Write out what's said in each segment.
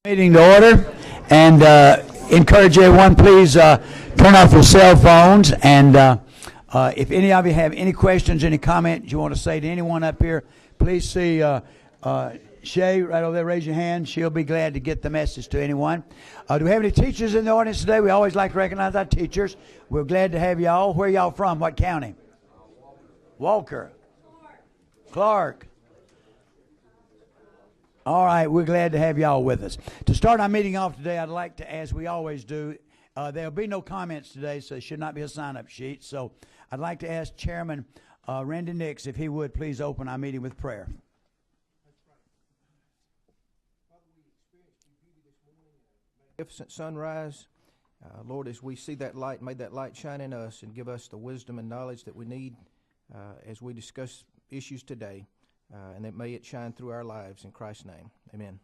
Meeting to order, and encourage everyone, please turn off your cell phones, and if any of you have any questions, any comments you want to say to anyone up here, please see Shay right over there. Raise your hand. She'll be glad to get the message to anyone. Do we have any teachers in the audience today? We always like to recognize our teachers. We're glad to have y'all. Where y'all from? What county? Walker. Clark. All right, we're glad to have y'all with us. To start our meeting off today, I'd like to, as we always do, there'll be no comments today, so there should not be a sign-up sheet. So I'd like to ask Chairman Randy Nix if he would please open our meeting with prayer. Magnificent sunrise. Lord, as we see that light, may that light shine in us and give us the wisdom and knowledge that we need as we discuss issues today. And that may it shine through our lives in Christ's name. Amen.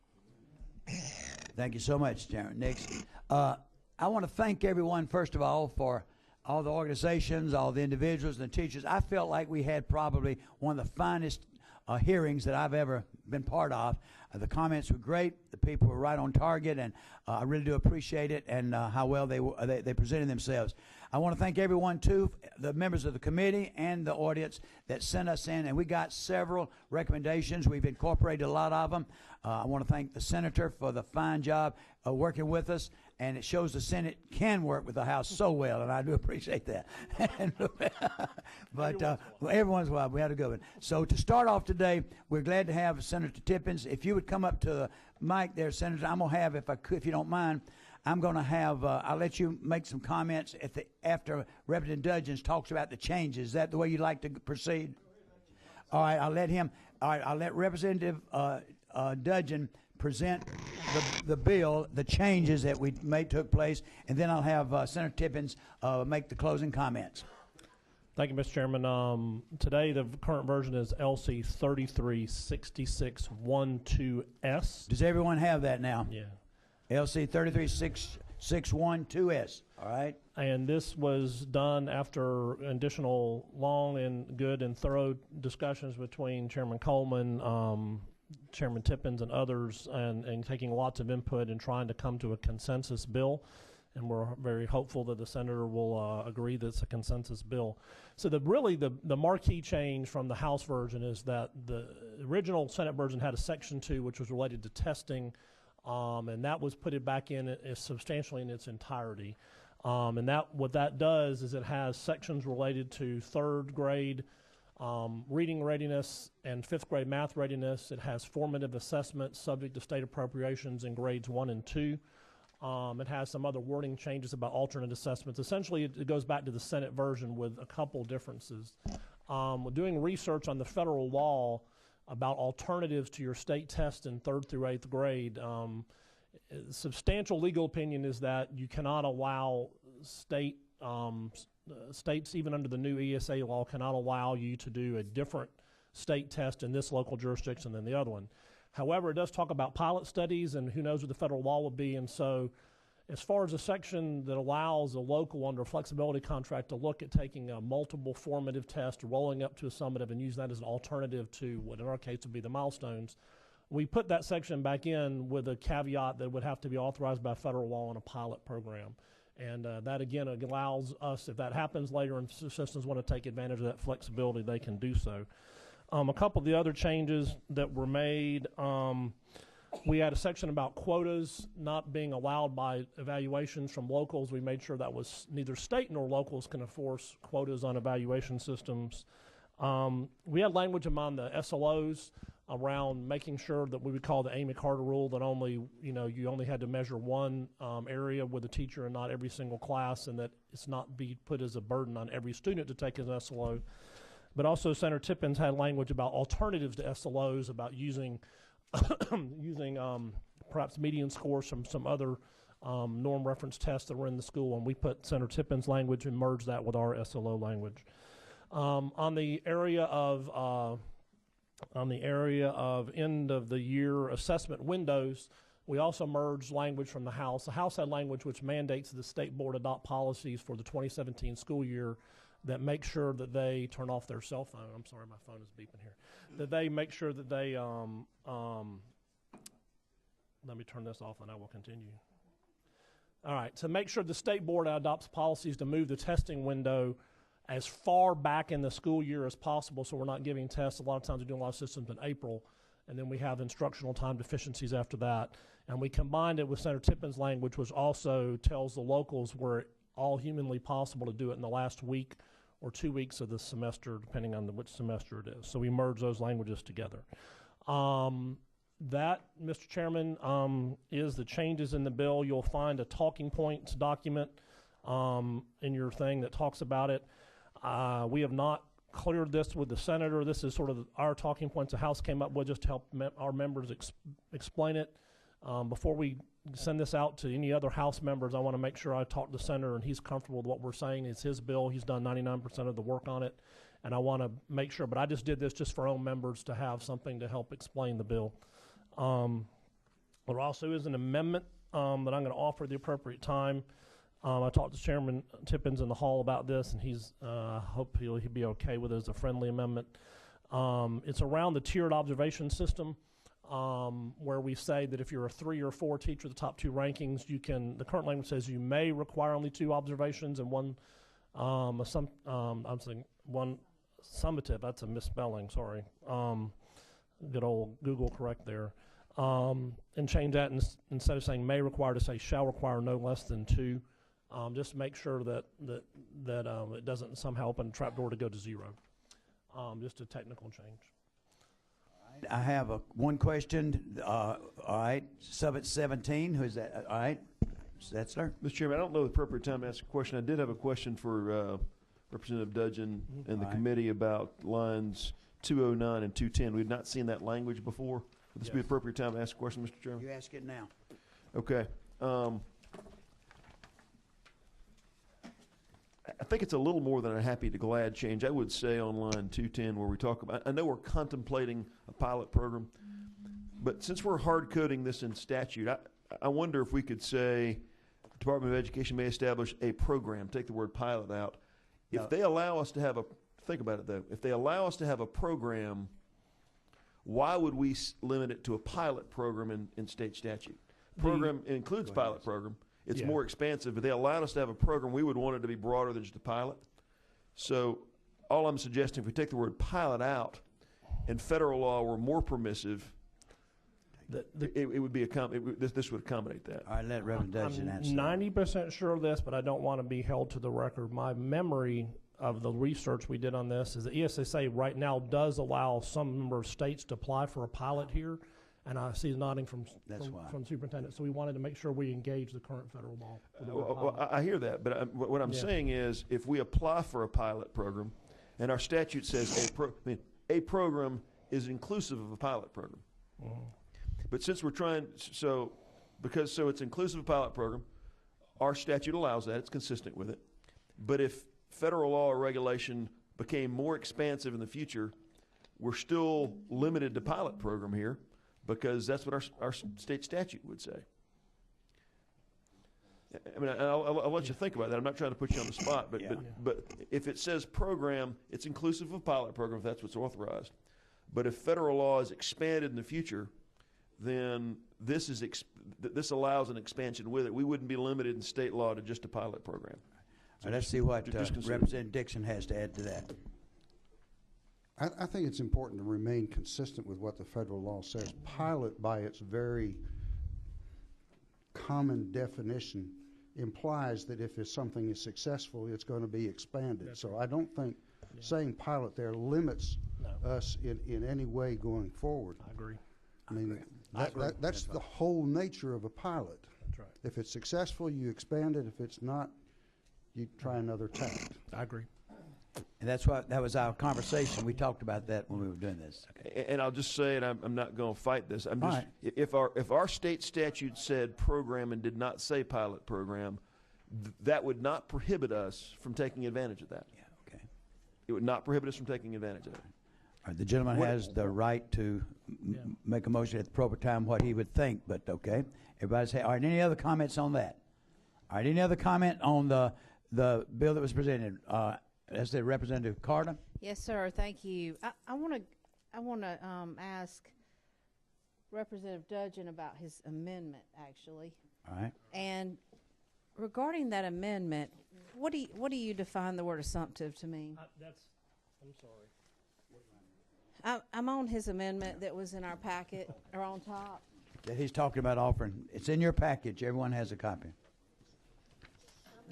Thank you so much, Chairman Nix. I want to thank everyone, first of all, for all the organizations, all the individuals and the teachers. I felt like we had probably one of the finest hearings that I've ever been part of. The comments were great. The people were right on target, and I really do appreciate it and how well they presented themselves. I want to thank everyone, too, the members of the committee and the audience that sent us in, and we got several recommendations. We've incorporated a lot of them. I want to thank the senator for the fine job of working with us, and it shows the Senate can work with the House so well, and I do appreciate that. But every once in a while, we had a good one. So to start off today, we're glad to have Senator Tippins. If you would come up to the mic there, Senator, I'm going to have, if you don't mind, I'm going to have, I'll let you make some comments after Representative Dudgeon talks about the changes. Is that the way you'd like to proceed? All right, I'll let Representative Dudgeon present the bill, the changes that we made took place, and then I'll have Senator Tippins make the closing comments. Thank you, Mr. Chairman. Today, the current version is LC 336612S. Does everyone have that now? Yeah. LC 336612S. All right. And this was done after additional long and good and thorough discussions between Chairman Coleman, Chairman Tippins, and others, and taking lots of input and trying to come to a consensus bill. And we're very hopeful that the senator will agree that it's a consensus bill. So the marquee change from the House version is that the original Senate version had a Section 2, which was related to testing, and that was put back in substantially in its entirety. And what that does is it has sections related to third grade reading readiness and fifth grade math readiness. It has formative assessments subject to state appropriations in grades 1 and 2. It has some other wording changes about alternate assessments. Essentially, it goes back to the Senate version with a couple differences. We're doing research on the federal law about alternatives to your state test in 3rd through 8th grade. Substantial legal opinion is that you cannot allow states, even under the new ESA law, cannot allow you to do a different state test in this local jurisdiction than the other one. However, it does talk about pilot studies and who knows what the federal law will be, and so as far as a section that allows a local under a flexibility contract to look at taking a multiple formative test, rolling up to a summative, and use that as an alternative to what in our case would be the milestones, we put that section back in with a caveat that it would have to be authorized by federal law in a pilot program. And that, again, allows us, if that happens later and systems want to take advantage of that flexibility, they can do so. A couple of the other changes that were made, we had a section about quotas not being allowed by evaluations from locals. We made sure that was neither state nor locals can enforce quotas on evaluation systems. We had language among the SLOs around making sure that we would call the Amy Carter rule that you only had to measure one area with a teacher and not every single class, and that it's not be put as a burden on every student to take an SLO. But also Senator Tippins had language about alternatives to SLOs, about using perhaps median scores from some other norm reference tests that were in the school, and we put Senator Tippins' language and merged that with our SLO language. On the area of end of the year assessment windows, we also merged language from the House. The House had language which mandates that the state board adopt policies for the 2017 school year that make sure that they turn off their cell phone. I'm sorry, my phone is beeping here. That they make sure that they let me turn this off and I will continue. All right, to make sure the state board adopts policies to move the testing window as far back in the school year as possible, so we're not giving tests. A lot of times we do a lot of systems in April, and then we have instructional time deficiencies after that. And we combined it with Senator Tippin's language, which also tells the locals where all humanly possible to do it in the last week or 2 weeks of the semester, depending on which semester it is. So we merge those languages together. That, Mr. Chairman, is the changes in the bill. You'll find a talking points document in your thing that talks about it. We have not cleared this with the senator. This is sort of our talking points the House came up with just to help our members explain it. Before we send this out to any other House members, I want to make sure I talk to the senator and he's comfortable with what we're saying. It's his bill. He's done 99% of the work on it. And I want to make sure, but I just did this just for our own members to have something to help explain the bill. There also is an amendment that I'm going to offer at the appropriate time. I talked to Chairman Tippins in the hall about this, and he's hope he'll be okay with it as a friendly amendment. It's around the tiered observation system, where we say that if you're a 3 or 4 teacher, the top 2 rankings, you can. The current language says you may require only 2 observations and one summative. That's a misspelling. Sorry. Good old Google correct there. And change that instead of saying may require to say shall require no less than 2. Just make sure that it doesn't somehow open a trapdoor to go to 0. Just a technical change. I have one question. All right, Summit 17. Who is that? All right, is that sir? Mr. Chairman, I don't know the appropriate time to ask a question. I did have a question for Representative Dudgeon and the committee about lines 209 and 210. We've not seen that language before. Would this be the appropriate time to ask a question, Mr. Chairman? You ask it now. Okay. I think it's a little more than a happy to glad change. I would say on line 210 where we talk about, I know we're contemplating a pilot program, but since we're hard coding this in statute, I wonder if we could say the Department of Education may establish a program, take the word pilot out. If they allow us to have think about it though, if they allow us to have a program, why would we limit it to a pilot program in state statute? Program includes pilot program. It's more expansive. If they allowed us to have a program, we would want it to be broader than just a pilot. So all I'm suggesting, if we take the word pilot out and federal law were more permissive, it would be this would accommodate that. All right, let Reverend Dudgeon answer. I'm 90% sure of this, but I don't want to be held to the record. My memory of the research we did on this is the ESSA right now does allow some number of states to apply for a pilot here. And I see nodding from superintendent. So we wanted to make sure we engage the current federal law. Well, I hear that, but what I'm saying is, if we apply for a pilot program, and our statute says a program is inclusive of a pilot program. But since we're trying, so it's inclusive of a pilot program, our statute allows that. It's consistent with it. But if federal law or regulation became more expansive in the future, we're still limited to pilot program here, because that's what our state statute would say. I mean, I'll let you think about that. I'm not trying to put you on the spot, but if it says program, it's inclusive of pilot program if that's what's authorized. But if federal law is expanded in the future, then this allows an expansion with it. We wouldn't be limited in state law to just a pilot program. So let's see what Representative Dixon has to add to that. I think it's important to remain consistent with what the federal law says. Pilot, by its very common definition, implies that if something is successful, it's going to be expanded. That's so right. I don't think saying pilot there limits us in any way going forward. I agree. I mean, that's the whole nature of a pilot. That's right. If it's successful, you expand it. If it's not, you try another tack. I agree. And that was our conversation. We talked about that when we were doing this. Okay. And I'll just say, and I'm not going to fight this. I'm just if our state statute said program and did not say pilot program, that would not prohibit us from taking advantage of that. Yeah. Okay. It would not prohibit us from taking advantage of it. All right, the gentleman has the right to make a motion at the appropriate time what he would think, but okay. Everybody's all right. Any other comments on that? All right. Any other comment on the bill that was presented? That's the Representative Carter. Yes, sir. Thank you. I want to ask Representative Dudgeon about his amendment, actually. All right. And regarding that amendment, what do you define the word assumptive to mean? I'm sorry. I'm on his amendment that was in our packet, or on top. That he's talking about offering. It's in your package. Everyone has a copy.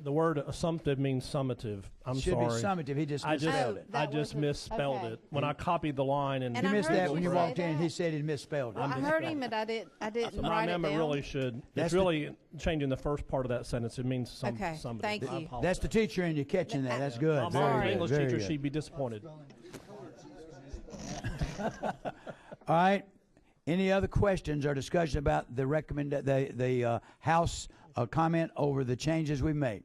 The word assumptive means summative. I'm Should sorry. be summative. He just misspelled it. I just misspelled it when I copied the line. And you I missed heard that you when you say walked in. that. He said he misspelled it. Well, I heard him, and I didn't so my write it amendment down. really should. That's It's really changing the first part of that sentence. It means summative. Thank I you. apologize. That's the teacher in you catching that. That's good. My Very mom's an good. English Very teacher. good. She'd be disappointed. All right. Any other questions or discussion about the House comment over the changes we made?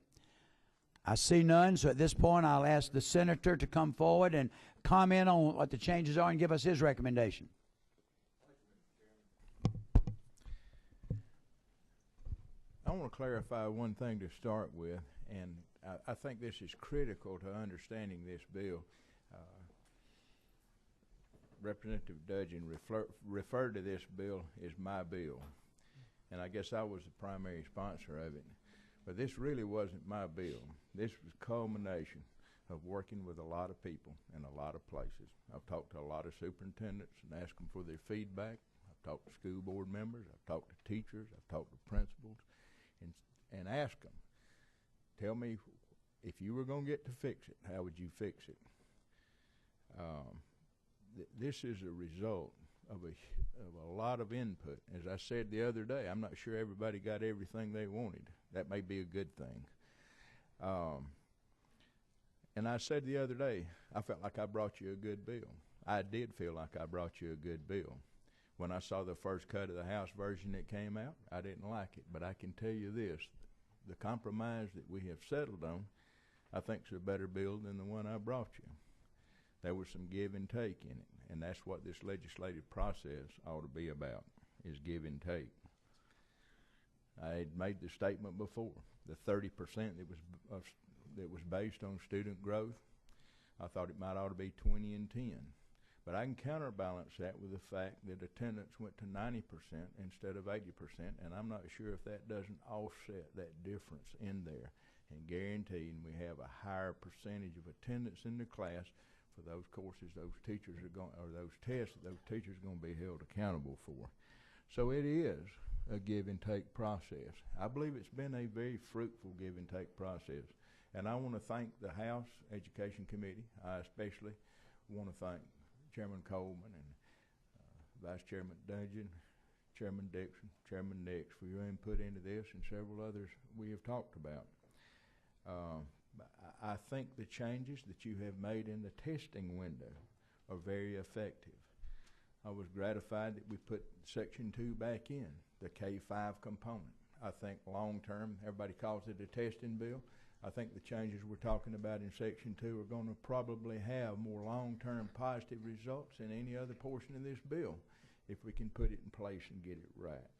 I see none, so at this point I'll ask the senator to come forward and comment on what the changes are and give us his recommendation. I want to clarify one thing to start with, and I think this is critical to understanding this bill. Representative Dudgeon referred to this bill as my bill, and I guess I was the primary sponsor of it. But this really wasn't my bill. This was a culmination of working with a lot of people in a lot of places. I've talked to a lot of superintendents and asked them for their feedback. I've talked to school board members. I've talked to teachers. I've talked to principals and asked them, tell me, if you were going to get to fix it, how would you fix it? This is a result of a lot of input. As I said the other day, I'm not sure everybody got everything they wanted. That may be a good thing. And I said the other day, I felt like I brought you a good bill. I did feel like I brought you a good bill. When I saw the first cut of the House version that came out, I didn't like it. But I can tell you this, the compromise that we have settled on, I think is a better bill than the one I brought you. There was some give and take in it, and that's what this legislative process ought to be about, is give and take. I had made the statement before, the 30% that was based on student growth, I thought it might ought to be 20 and 10. But I can counterbalance that with the fact that attendance went to 90% instead of 80%, and I'm not sure if that doesn't offset that difference in there. And guaranteeing we have a higher percentage of attendance in the class for those courses those teachers are going, or those tests that those teachers are going to be held accountable for. So it is a give and take process. I believe it's been a very fruitful give and take process. And I want to thank the House Education Committee. I especially want to thank Chairman Coleman and Vice Chairman Dudgeon, Chairman Dixon, Chairman Nix for your input into this, and several others we have talked about. I think the changes that you have made in the testing window are very effective. I was gratified that we put Section 2 back in, the K-5 component. I think long-term, everybody calls it a testing bill. I think the changes we're talking about in Section 2 are going to probably have more long-term positive results than any other portion of this bill if we can put it in place and get it right.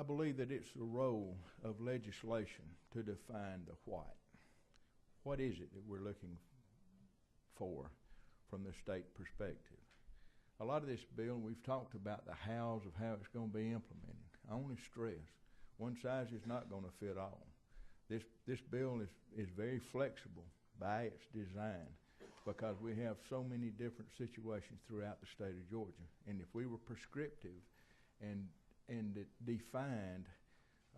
I believe that it's the role of legislation to define the what. What is it that we're looking for from the state perspective? A lot of this bill, we've talked about the hows of how it's going to be implemented. I want to stress, one size is not going to fit all. This bill is very flexible by its design because we have so many different situations throughout the state of Georgia. And if we were prescriptive and it defined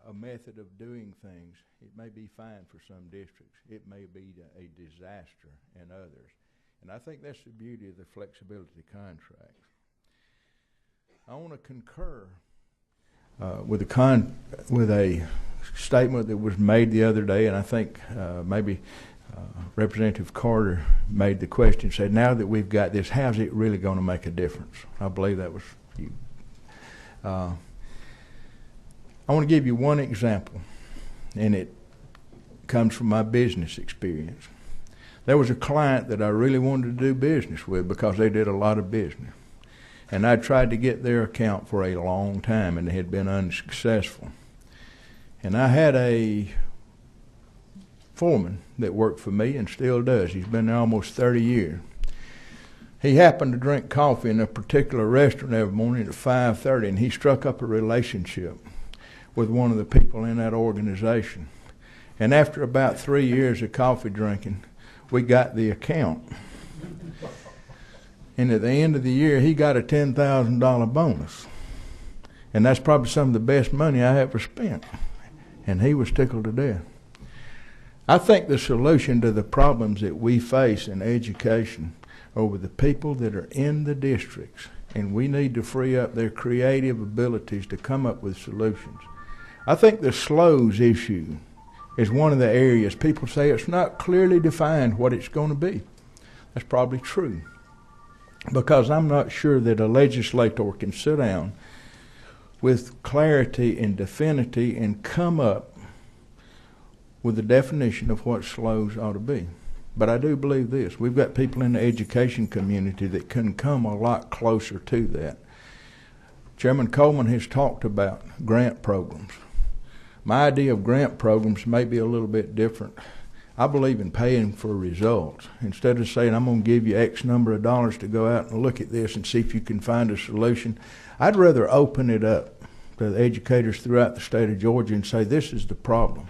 a method of doing things, it may be fine for some districts. It may be a disaster in others. And I think that's the beauty of the flexibility contract. I want to concur with a statement that was made the other day, and I think maybe Representative Carter made the question, said, now that we've got this, how's it really going to make a difference? I believe that was you. I want to give you one example, and it comes from my business experience. There was a client that I really wanted to do business with because they did a lot of business. And I tried to get their account for a long time, and it had been unsuccessful. And I had a foreman that worked for me and still does. He's been there almost 30 years. He happened to drink coffee in a particular restaurant every morning at 5:30, and he struck up a relationship with one of the people in that organization. And after about 3 years of coffee drinking, we got the account. And at the end of the year, he got a $10,000 bonus. And that's probably some of the best money I ever spent. And he was tickled to death. I think the solution to the problems that we face in education are with the people that are in the districts, and we need to free up their creative abilities to come up with solutions. I think the SLOES issue is one of the areas people say it's not clearly defined what it's going to be. That's probably true, because I'm not sure that a legislator can sit down with clarity and definity and come up with a definition of what SLOES ought to be. But I do believe this. We've got people in the education community that can come a lot closer to that. Chairman Coleman has talked about grant programs. My idea of grant programs may be a little bit different. I believe in paying for results. Instead of saying, I'm going to give you X number of dollars to go out and look at this and see if you can find a solution, I'd rather open it up to the educators throughout the state of Georgia and say, this is the problem.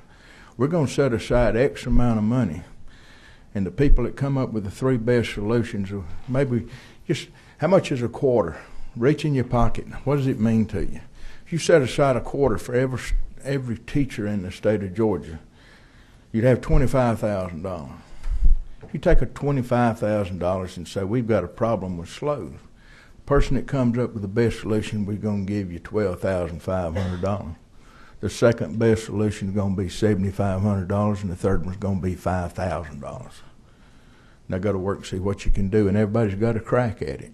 We're going to set aside X amount of money, and the people that come up with the 3 best solutions, or maybe just how much is a quarter? Reach in your pocket. What does it mean to you? If you set aside a quarter for every teacher in the state of Georgia, you'd have $25,000. If you take a $25,000 and say, we've got a problem with SLOES, the person that comes up with the best solution, we're going to give you $12,500. The second best solution is going to be $7,500, and the third one's going to be $5,000. Now go to work and see what you can do, and everybody's got a crack at it.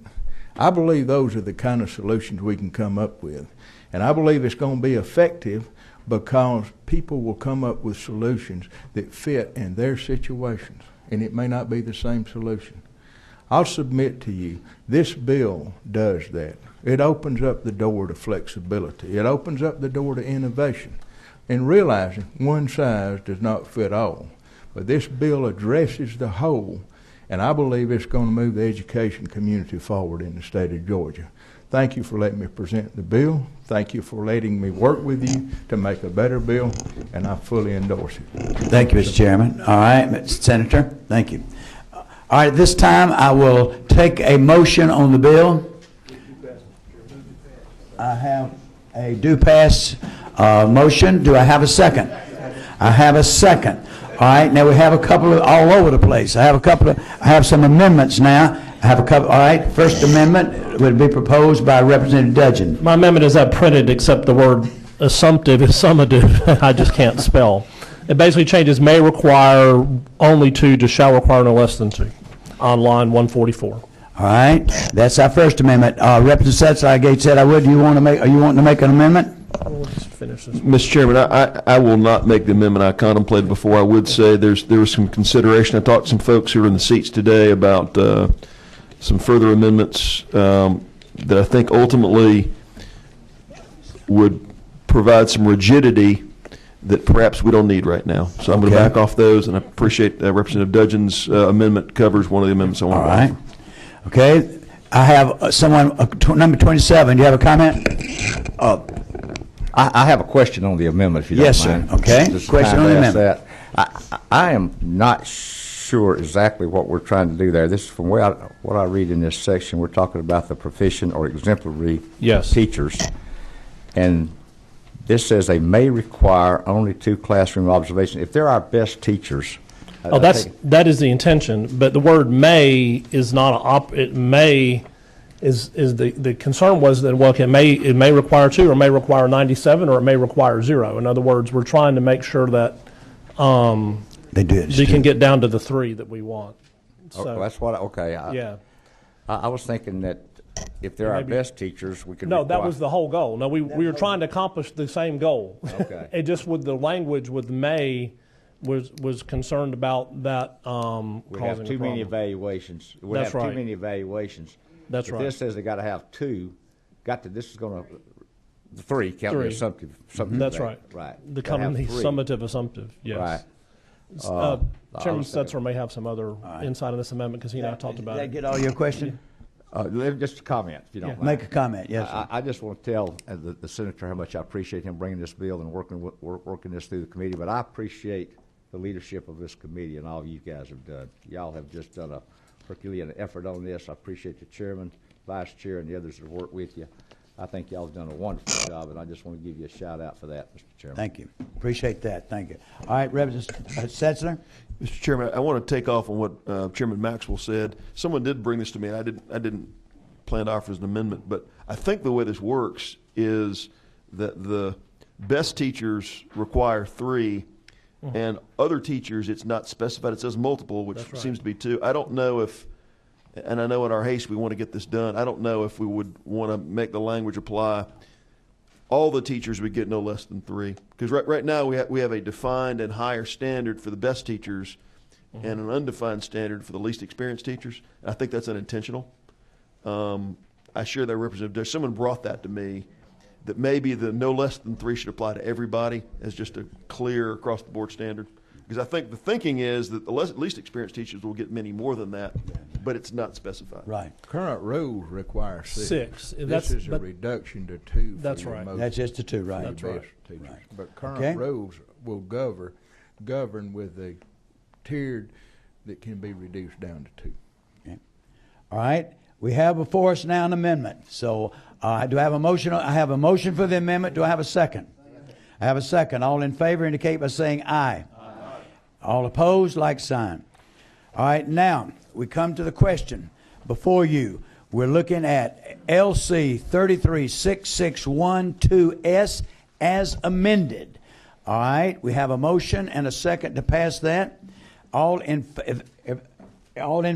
I believe those are the kind of solutions we can come up with, and I believe it's going to be effective because people will come up with solutions that fit in their situations, and it may not be the same solution. I'll submit to you, this bill does that. It opens up the door to flexibility. It opens up the door to innovation, and realizing one size does not fit all. But this bill addresses the whole, and I believe it's going to move the education community forward in the state of Georgia. Thank you for letting me present the bill. Thank you for letting me work with you to make a better bill, and I fully endorse it. Thank you, Mr. Chairman. All right, Mr. Senator, thank you. All right, this time I will take a motion on the bill. I have a do pass motion. Do I have a second? I have a second. All right, now we have a couple of all over the place. I have some amendments now. I have a couple. All right, first amendment would be proposed by Representative Dudgeon. My amendment is that printed, except the word assumptive is summative. I just can't spell. It basically changes may require only 2 to shall require no less than 2 on line 144. All right, that's our first amendment. Representative Sattergate said I would. Do you want to make? Are you wanting to make an amendment? We'll just finish this. Mr. Chairman, I will not make the amendment I contemplated before. I would say there was some consideration. I talked to some folks who are in the seats today about some further amendments that I think ultimately would provide some rigidity that perhaps we don't need right now. So I'm going to back off those, and I appreciate Representative Dudgeon's amendment covers one of the amendments I want to make. Okay, I have someone, number 27. Do you have a comment? I have a question on the amendment, if you don't mind. Yes, sir. Okay, question on the amendment. I am not sure exactly what we're trying to do there. This is from what I read in this section. We're talking about the proficient or exemplary teachers. And this says they may require only 2 classroom observations. If they're our best teachers, oh, that is the intention, but the word may is not it may is the concern was that, well, it may require 2, or may require 97, or it may require 0. In other words, we're trying to make sure that they can get down to the 3 that we want. So that's what. I was thinking that if they're our best teachers, we could. No, that was the whole goal. No, we were trying to accomplish the same goal. Okay. It just with the language with may. Was concerned about that. We have too many evaluations. We have too many evaluations. That's right. This says they got to have 2. This is going to 3 count the assumptive. That's right. Right. The summative assumptive. Yes. Right. Chairman Setzer may have some other insight on this amendment because he and I talked about it. Did that get all your question? Just a comment, if you don't mind. Make a comment, yes, sir. I just want to tell the senator how much I appreciate him bringing this bill and working this through the committee, but I appreciate the leadership of this committee and all you guys have done. Y'all have just done a Herculean effort on this. I appreciate the chairman, vice chair, and the others that work with you. I think y'all have done a wonderful job, and I just want to give you a shout out for that, Mr. Chairman. Thank you. Appreciate that. Thank you. All right, Representative Setzler. Mr. Chairman, I want to take off on what Chairman Maxwell said. Someone did bring this to me. I didn't plan to offer as an amendment, but I think the way this works is that the best teachers require 3, and other teachers, it's not specified. It says multiple, which seems to be 2. I don't know if, and I know in our haste we want to get this done, I don't know if we would want to make the language apply. All the teachers would get no less than 3. Because right now we have a defined and higher standard for the best teachers and an undefined standard for the least experienced teachers. And I think that's unintentional. I share that representative. Someone brought that to me, that maybe the no less than 3 should apply to everybody as just a clear across the board standard. Because I think the thinking is that the least experienced teachers will get many more than that, but it's not specified. Right. Current rules require 6. That's, This is a reduction to 2. That's for your right. most That's just the 2, right? best right. teachers. Right. But current Okay. rules will govern with a tiered that can be reduced down to 2. Okay. All right. We have before us now an amendment. So do I have a motion? I have a motion for the amendment. Do I have a second? I have a second. All in favor indicate by saying aye. All opposed, like sign. All right, now we come to the question before you. We're looking at LC 336612S as amended. All right, we have a motion and a second to pass that. All in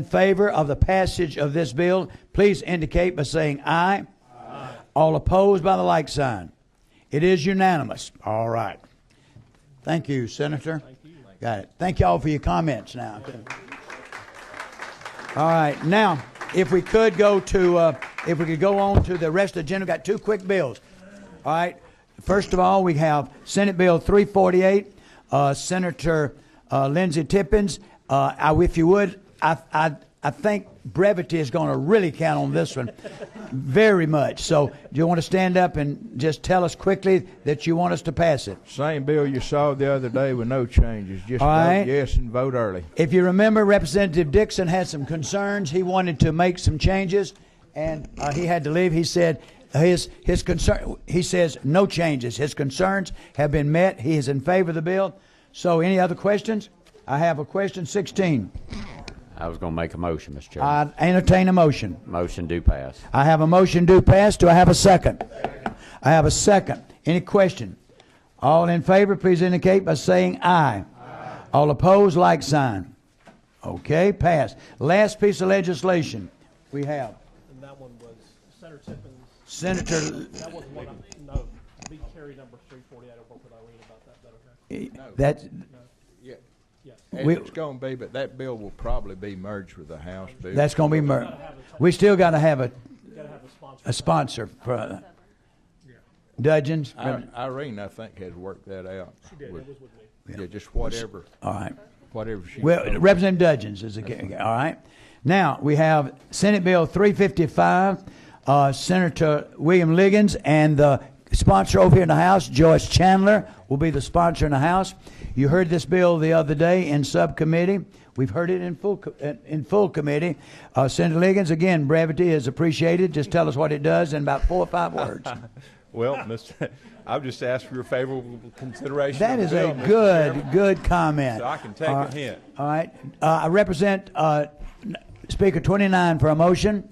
favor of the passage of this bill, please indicate by saying aye. Aye. All opposed by the like sign. It is unanimous. All right. Thank you, Senator. Thank you. Got it. Thank you all for your comments now. All right. Now, if we could go on to the rest of the agenda, we've got 2 quick bills. All right. First of all, we have Senate Bill 348, Senator Lindsey Tippins. If you would, I think brevity is going to really count on this one very much. So do you want to stand up and just tell us quickly that you want us to pass it? Same bill you saw the other day with no changes. Just All right. vote yes and vote early. If you remember, Representative Dixon had some concerns. He wanted to make some changes, and he had to leave. He said his concern. He says no changes. His concerns have been met. He is in favor of the bill. So any other questions? I have a question 16. I was going to make a motion, Mr. Chairman. I entertain a motion. Motion do pass. I have a motion do pass. Do I have a second? I have a second. Any question? All in favor, please indicate by saying aye. Aye. All opposed, like sign. Okay, pass. Last piece of legislation we have. And that one was Senator Tippins. Senator. That was one. No, be carry number 348. I will put Irene about that better. That's. And it's going to be, but that bill will probably be merged with the House bill. That's going to be merged. We still got to have a sponsor for Dudgeons. Irene, I think, has worked that out. She did. It was with me. Yeah, just whatever. All right. Whatever she. Well, Representative Dudgeons is all right. Now we have Senate Bill 355. Senator William Liggins and the sponsor over here in the House, Joyce Chandler, will be the sponsor in the House. You heard this bill the other day in subcommittee. We've heard it in full committee. Senator Liggins, again, brevity is appreciated. Just tell us what it does in about 4 or 5 words. Well, I'll just ask for your favorable consideration. That is a good comment. So I can take a hint. All right. I represent Speaker 29 for a motion.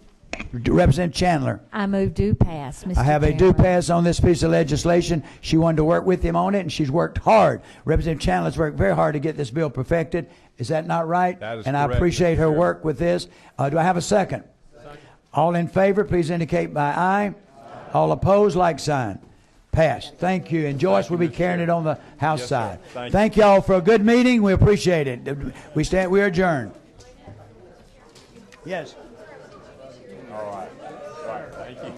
Representative Chandler. I move do pass, Mr. I have a do pass on this piece of legislation. She wanted to work with him on it, and she's worked hard. Representative Chandler's worked very hard to get this bill perfected. Is that not right? That is and correct, I appreciate Mr. her Chairman. work with this. Do I have a second? All in favor, please indicate by aye. All opposed, like sign. Passed. Thank you. And Joyce will be carrying it on the House side. Thank you all for a good meeting. We appreciate it. We adjourn. Yes. All right. Thank you.